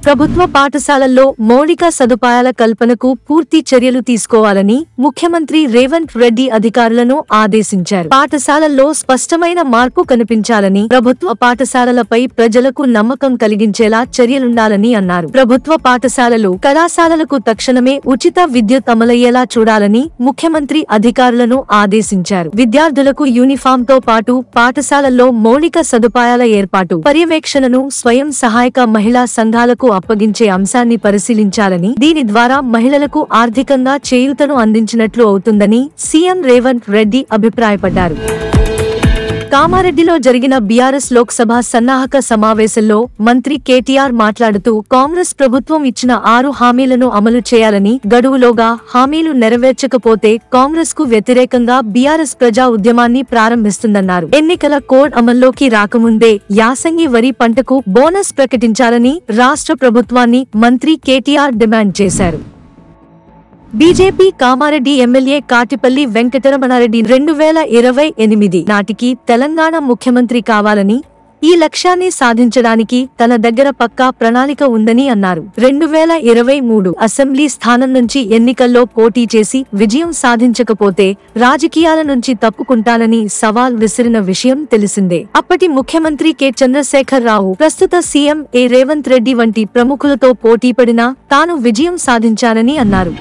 ప్రభుత్వ పాఠశాలల్లో మౌలిక సదుపాయాల కల్పనకు పూర్తి చర్యలు తీసుకోవాలని ముఖ్యమంత్రి రేవంత్ రెడ్డి అధికారులను ఆదేశించారు. పాఠశాలల్లో స్పష్టమైన మార్పు కనిపించాలని, ప్రభుత్వ పాఠశాలలపై ప్రజలకు నమ్మకం కలిగించేలా చర్యలుండాలని అన్నారు. ప్రభుత్వ పాఠశాలలు, కళాశాలలకు తక్షణమే ఉచిత విద్యుత్ అమలయ్యేలా చూడాలని ముఖ్యమంత్రి అధికారులను ఆదేశించారు. విద్యార్థులకు యూనిఫామ్ తో పాటు పాఠశాలల్లో మౌలిక సదుపాయాల ఏర్పాటు, పర్యవేక్షణను స్వయం సహాయక మహిళా సంఘాలకు అప్పగించే అంశాన్ని పరిశీలించాలని, దీని ద్వారా మహిళలకు ఆర్థికంగా చేయూతను అందించినట్లు అవుతుందని సీఎం రేవంత్ రెడ్డి అభిప్రాయపడ్డారు. కామారెడ్డిలో జరిగిన బీఆర్ఎస్ లోక్సభ సన్నాహక సమావేశంలో మంత్రి కేటీఆర్ మాట్లాడుతూ, కాంగ్రెస్ ప్రభుత్వం ఇచ్చిన 6 హామీలను అమలు చేయాలని, గడువులోగా హామీలు నెరవేర్చకపోతే కాంగ్రెస్ కు వ్యతిరేకంగా బీఆర్ఎస్ ప్రజా ఉద్యమాన్ని ప్రారంభిస్తుందన్నారు. ఎన్నికల కోడ్ అమల్లోకి రాకముందే యాసంగి వరి పంటకు బోనస్ ప్రకటించాలని రాష్ట్ర ప్రభుత్వాన్ని మంత్రి కేటీఆర్ డిమాండ్ చేశారు. బీజేపీ కామారెడ్డి ఎమ్మెల్యే కాటిపల్లి వెంకటరమణారెడ్డి 2028 నాటికి తెలంగాణ ముఖ్యమంత్రి కావాలని, ఈ లక్ష్యాన్ని సాధించడానికి తన దగ్గర పక్కా ప్రణాళిక ఉందని అన్నారు. 2023 అసెంబ్లీ స్థానం నుంచి ఎన్నికల్లో పోటీ చేసి విజయం సాధించకపోతే రాజకీయాల నుంచి తప్పుకుంటానని సవాల్ విసిరిన విషయం తెలిసిందే. అప్పటి ముఖ్యమంత్రి కె చంద్రశేఖర్ రావు ప్రస్తుత సీఎం రేవంత్ రెడ్డి వంటి ప్రముఖులతో పోటీపడినా తాను విజయం సాధించానని అన్నారు.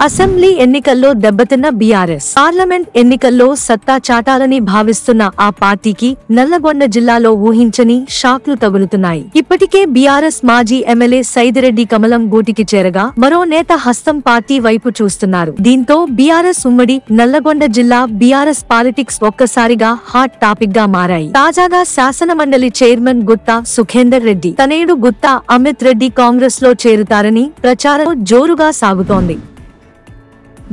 అసెంబ్లీ ఎన్నికల్లో దెబ్బతిన్న బీఆర్ఎస్ పార్లమెంట్ ఎన్నికల్లో సత్తా చాటాలని భావిస్తున్న ఆ పార్టీకి నల్లగొండ జిల్లాలో ఊహించని షాక్లు తగులుతున్నాయి. ఇప్పటికే బీఆర్ఎస్ మాజీ ఎమ్మెల్యే సైదిరెడ్డి కమలం గూటికి చేరగా మరో నేత హస్తం పార్టీ వైపు చూస్తున్నారు. దీంతో బీఆర్ఎస్ ఉమ్మడి నల్లగొండ జిల్లా బీఆర్ఎస్ పాలిటిక్స్ ఒక్కసారిగా హాట్ టాపిక్ గా మారాయి. తాజాగా శాసనమండలి చైర్మన్ గుత్తా సుఖేందర్ రెడ్డి తనయుడు గుత్తా అమిత్ రెడ్డి కాంగ్రెస్ లో చేరుతారని ప్రచారం జోరుగా సాగుతోంది.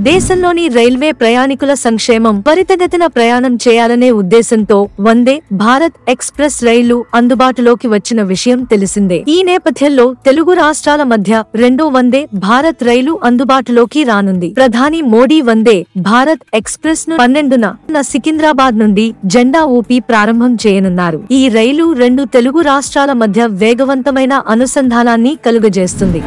దేశంలోని రైల్వే ప్రయాణికుల సంక్షేమం, త్వరితగతిన ప్రయాణం చేయాలనే ఉద్దేశంతో వందే భారత్ ఎక్స్ప్రెస్ రైళ్లు అందుబాటులోకి వచ్చిన విషయం తెలిసిందే. ఈ నేపథ్యంలో తెలుగు రాష్ట్రాల మధ్య రెండో వందే భారత్ రైలు అందుబాటులోకి రానుంది. ప్రధాని మోడీ వందే భారత్ ఎక్స్ప్రెస్ ను 12న సికింద్రాబాద్ నుండి జెండా ఊపి ప్రారంభం చేయనున్నారు. ఈ రైలు 2 తెలుగు రాష్ట్రాల మధ్య వేగవంతమైన అనుసంధానాన్ని కలుగజేస్తుంది.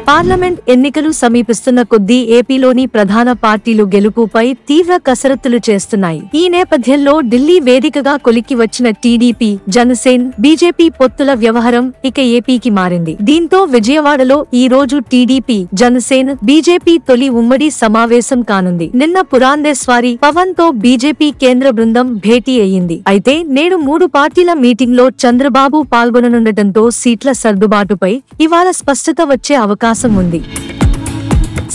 పార్లమెంట్ ఎన్నికలు సమీపిస్తున్న కొద్దీ ఏపీలోని ప్రధాన పార్టీలు గెలుపుపై తీవ్ర కసరత్తులు చేస్తున్నాయి. ఈ నేపథ్యంలో ఢిల్లీ వేదికగా కొలిక్కి వచ్చిన టీడీపీ, జనసేన, బీజేపీ పొత్తుల వ్యవహారం ఇక ఏపీకి మారింది. దీంతో విజయవాడలో ఈ రోజు టీడీపీ, జనసేన, బీజేపీ తొలి ఉమ్మడి సమావేశం కానుంది. నిన్న పురాందేశ్వరి పవన్ తో బీజేపీ కేంద్ర బృందం భేటీ అయ్యింది. అయితే నేడు 3 పార్టీల మీటింగ్ లో చంద్రబాబు పాల్గొననుండటంతో సీట్ల సర్దుబాటుపై ఇవాళ స్పష్టత వచ్చే అవకాశం ఉంది.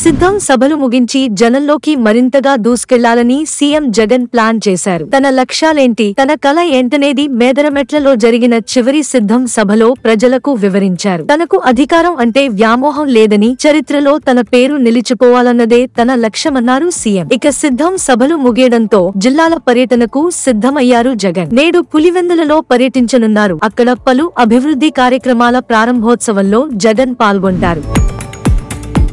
సిద్ధం సభలు ముగించి జనంలోకి మరింతగా దూసుకెళ్లాలని సీఎం జగన్ ప్లాన్ చేశారు. తన లక్ష్యాలేంటి, తన కల ఏంటనేది మేదరమెట్లలో జరిగిన చివరి సిద్ధం సభలో ప్రజలకు వివరించారు. తనకు అధికారం అంటే వ్యామోహం లేదని, చరిత్రలో తన పేరు నిలిచిపోవాలన్నదే తన లక్ష్యమన్నారు సీఎం. ఇక సిద్ధం సభలు ముగియడంతో జిల్లాల పర్యటనకు సిద్ధమయ్యారు జగన్. నేడు పులివెందులలో పర్యటించనున్నారు. అక్కడ పలు అభివృద్ధి కార్యక్రమాల ప్రారంభోత్సవంలో జగన్ పాల్గొంటారు.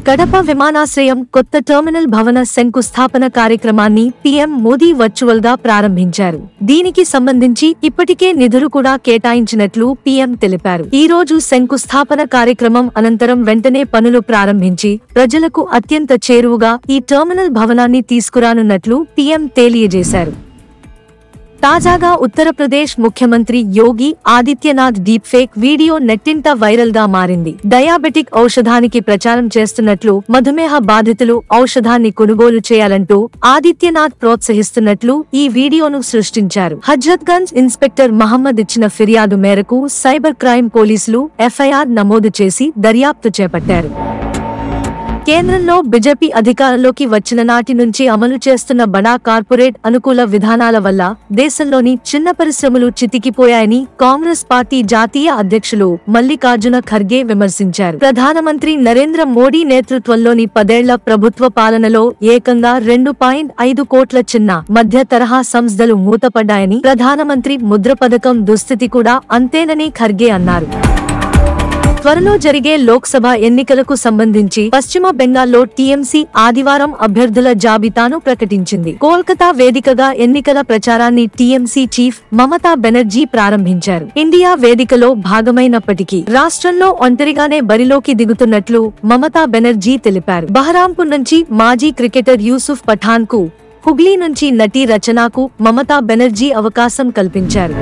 కడప విమానాశ్రయం కొత్త టెర్మినల్ భవన శంకుస్థాపన కార్యక్రమాన్ని పీఎం మోదీ వర్చువల్ గా ప్రారంభించారు. దీనికి సంబంధించి ఇప్పటికే నిధులు కూడా కేటాయించినట్లు పీఎం తెలిపారు. ఈ రోజు శంకుస్థాపన కార్యక్రమం అనంతరం వెంటనే పనులు ప్రారంభించి ప్రజలకు అత్యంత చేరువుగా ఈ టెర్మినల్ భవనాన్ని తీసుకురానున్నట్లు పీఎం తెలియజేశారు. తాజాగా ఉత్తరప్రదేశ్ ముఖ్యమంత్రి Yogi Adityanath deep fake video నెట్టింట వైరల్ గా మారింది. డయాబెటిక్ ఔషధానికి ప్రచారం చేస్తున్నట్లు, మధుమేహ బాధితులు ఔషధాన్ని కొనుగోలు చేయాలంటూ ఆదిత్యనాథ్ ప్రోత్సహిస్తున్నట్లు ఈ వీడియోను సృష్టించారు. హజ్రత్గంజ్ ఇన్స్పెక్టర్ మహమ్మద్ ఇచ్చిన ఫిర్యాదు మేరకు సైబర్ క్రైమ్ పోలీసులు ఎఫ్ఐఆర్ నమోదు చేసి దర్యాప్తు చేపట్టారు. కేంద్రంలో బీజేపీ అధికారంలోకి వచ్చిన నాటి నుంచి అమలు చేస్తున్న బడా కార్పొరేట్ అనుకూల విధానాల వల్ల దేశంలోని చిన్న పరిశ్రమలు చితికిపోయాయని కాంగ్రెస్ పార్టీ జాతీయ అధ్యక్షులు మల్లికార్జున ఖర్గే విమర్శించారు. ప్రధానమంత్రి నరేంద్ర మోడీ నేతృత్వంలోని 10 ఏళ్ల ప్రభుత్వ పాలనలో ఏకంగా 2.5 కోట్ల చిన్న, మధ్య తరహా సంస్థలు మూతపడ్డాయని, ప్రధానమంత్రి ముద్ర పథకం దుస్థితి కూడా అంతేనని ఖర్గే అన్నారు. త్వరలో జరిగే లోక్సభ ఎన్నికలకు సంబంధించి పశ్చిమ బెంగాల్లో టీఎంసీ ఆదివారం అభ్యర్థుల జాబితాను ప్రకటించింది. కోల్కతా వేదికగా ఎన్నికల ప్రచారాన్ని టీఎంసీ చీఫ్ మమతా బెనర్జీ ప్రారంభించారు. ఇండియా వేదికలో భాగమైనప్పటికీ రాష్ట్రంలో ఒంటరిగానే బరిలోకి దిగుతున్నట్లు మమతా బెనర్జీ తెలిపారు. బహరాంపూర్ నుంచి మాజీ క్రికెటర్ యూసుఫ్ పఠాన్ కు, హుగ్లీ నుంచి నటి రచనాకు మమతా బెనర్జీ అవకాశం కల్పించారు.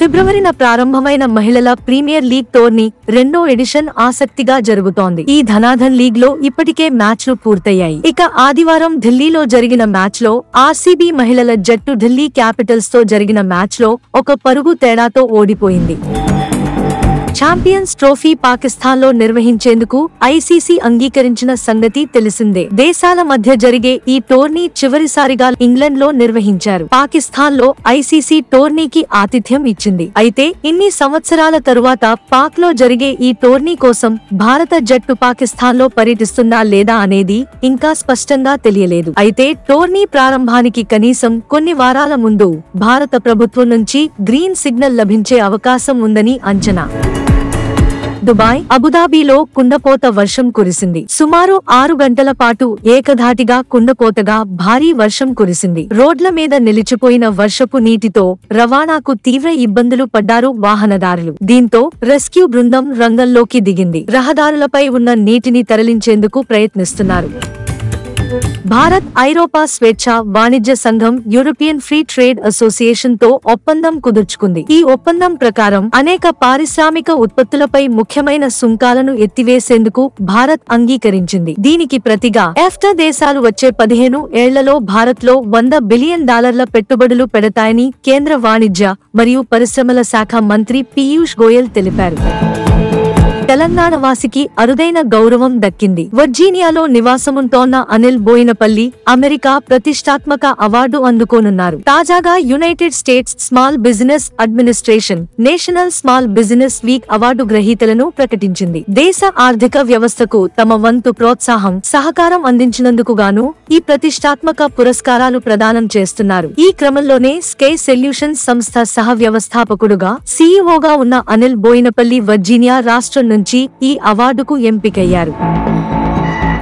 ఫిబ్రవరిన ప్రారంభమైన మహిళల ప్రీమియర్ లీగ్ టోర్నీ రెండో ఎడిషన్ ఆసక్తిగా జరుగుతోంది. ఈ ధనాధన్ లీగ్ లో ఇప్పటికే మ్యాచ్లు పూర్తయ్యాయి. ఇక ఆదివారం ఢిల్లీలో జరిగిన మ్యాచ్ లో ఆర్సీబీ మహిళల జట్టు ఢిల్లీ క్యాపిటల్స్ తో జరిగిన మ్యాచ్ లో ఒక పరుగు తేడాతో ఓడిపోయింది. ఛాంపియన్స్ ట్రోఫీ పాకిస్తాన్ లో నిర్వహించేందుకు ఐసీసీ అంగీకరించిన సంగతి తెలిసిందే. దేశాల మధ్య జరిగే ఈ టోర్నీ చివరిసారిగా ఇంగ్లాండ్ లో నిర్వహించారు. పాకిస్తాన్ లో ఐసీసీ టోర్నీకి ఆతిథ్యం ఇచ్చింది. అయితే ఇన్ని సంవత్సరాల తరువాత పాక్ లో జరిగే ఈ టోర్నీ కోసం భారత జట్టు పాకిస్తాన్ లో పర్యటిస్తుందా లేదా అనేది ఇంకా స్పష్టంగా తెలియలేదు. అయితే టోర్నీ ప్రారంభానికి కనీసం కొన్ని వారాల ముందు భారత ప్రభుత్వం నుంచి గ్రీన్ సిగ్నల్ లభించే అవకాశం ఉందని అంచనా. దుబాయ్, అబుదాబిలో కుండపోత వర్షం కురిసింది. సుమారు 6 గంటల పాటు ఏకధాటిగా కుండపోతగా భారీ వర్షం కురిసింది. రోడ్ల మీద నిలిచిపోయిన వర్షపు నీటితో రవాణాకు తీవ్ర ఇబ్బందులు పడ్డారు వాహనదారులు. దీంతో రెస్క్యూ బృందం రంగంలోకి దిగింది. రహదారులపై ఉన్న నీటిని తరలించేందుకు ప్రయత్నిస్తున్నారు. భారత్ ఐరోపా స్వేచ్ఛ వాణిజ్య సంఘం యూరోపియన్ ఫ్రీ ట్రేడ్ అసోసియేషన్ తో ఒప్పందం కుదుర్చుకుంది. ఈ ఒప్పందం ప్రకారం అనేక పారిశ్రామిక ఉత్పత్తులపై ముఖ్యమైన సుంకాలను ఎత్తివేసేందుకు భారత్ అంగీకరించింది. దీనికి ప్రతిగా EFTA దేశాలు వచ్చే 15 ఏళ్లలో భారత్ లో $100 బిలియన్ పెట్టుబడులు పెడతాయని కేంద్ర వాణిజ్య మరియు పరిశ్రమల శాఖ మంత్రి పీయూష్ గోయల్ తెలిపారు. తెలంగాణ వాసికి అరుదైన గౌరవం దక్కింది. వర్జీనియాలో నివాసముంటోన్న అనిల్ బోయినపల్లి అమెరికా ప్రతిష్టాత్మక అవార్డు అందుకోనున్నారు. తాజాగా United States Small Business Administration National Small Business Week award గ్రహీతలను ప్రకటించింది. దేశ ఆర్థిక వ్యవస్థకు తమ వంతు ప్రోత్సాహం, సహకారం అందించినందుకు గాను ఈ ప్రతిష్టాత్మక పురస్కారాలు ప్రదానం చేస్తున్నారు. ఈ క్రమంలోనే స్కై సొల్యూషన్స్ సంస్థ సహ వ్యవస్థాపకుడుగా సీఈఓగా ఉన్న అనిల్ బోయినపల్లి వర్జీనియా రాష్ట్రం నుంచి ఈ అవార్డుకు ఎంపికయ్యారు.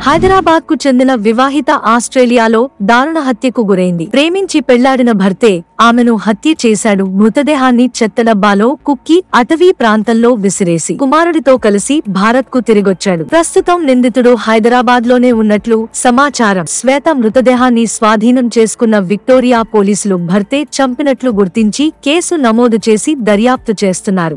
హైదరాబాద్ కు చెందిన వివాహిత ఆస్ట్రేలియాలో దారుణ హత్యకు గురైంది. ప్రేమించి పెళ్లాడిన భర్తే ఆమెను హత్య చేశాడు. మృతదేహాన్ని చెత్త డబ్బాలో కుక్కి అటవీ ప్రాంతంలో విసిరేసి కుమారుడితో కలిసి భారత్ కు తిరిగొచ్చాడు. ప్రస్తుతం నిందితుడు హైదరాబాద్ లోనే ఉన్నట్లు సమాచారం. శ్వేత మృతదేహాన్ని స్వాధీనం చేసుకున్న విక్టోరియా పోలీసులు భర్తే చంపినట్లు గుర్తించి కేసు నమోదు చేసి దర్యాప్తు చేస్తున్నారు.